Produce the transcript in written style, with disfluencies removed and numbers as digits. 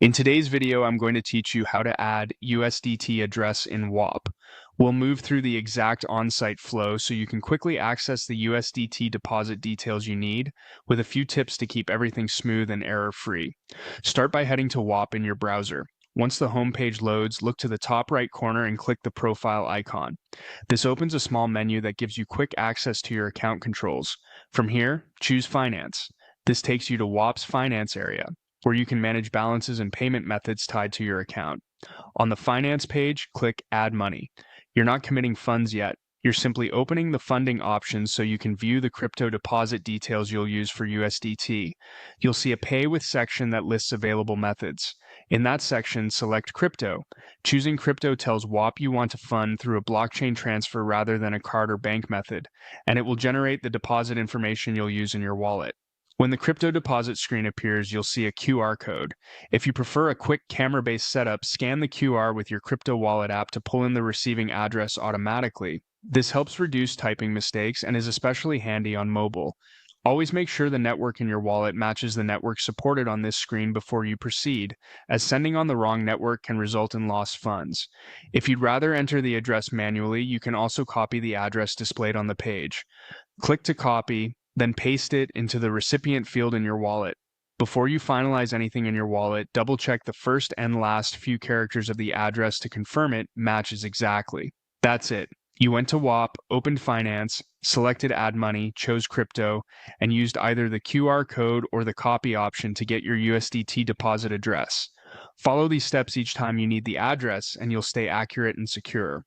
In today's video, I'm going to teach you how to add USDT address in Whop. We'll move through the exact on-site flow so you can quickly access the USDT deposit details you need, with a few tips to keep everything smooth and error-free. Start by heading to Whop in your browser. Once the home page loads, look to the top right corner and click the profile icon. This opens a small menu that gives you quick access to your account controls. From here, choose Finance. This takes you to Whop's Finance area, where you can manage balances and payment methods tied to your account. On the Finance page, click Add Money. You're not committing funds yet. You're simply opening the funding options so you can view the crypto deposit details you'll use for USDT. You'll see a Pay With section that lists available methods. In that section, select Crypto. Choosing Crypto tells Whop you want to fund through a blockchain transfer rather than a card or bank method, and it will generate the deposit information you'll use in your wallet. When the crypto deposit screen appears, you'll see a QR code. If you prefer a quick camera-based setup, scan the QR with your crypto wallet app to pull in the receiving address automatically. This helps reduce typing mistakes and is especially handy on mobile. Always make sure the network in your wallet matches the network supported on this screen before you proceed, as sending on the wrong network can result in lost funds. If you'd rather enter the address manually, you can also copy the address displayed on the page. Click to copy, then paste it into the recipient field in your wallet. Before you finalize anything in your wallet, double-check the first and last few characters of the address to confirm it matches exactly. That's it. You went to Whop, opened Finance, selected Add Money, chose Crypto, and used either the QR code or the copy option to get your USDT deposit address. Follow these steps each time you need the address, and you'll stay accurate and secure.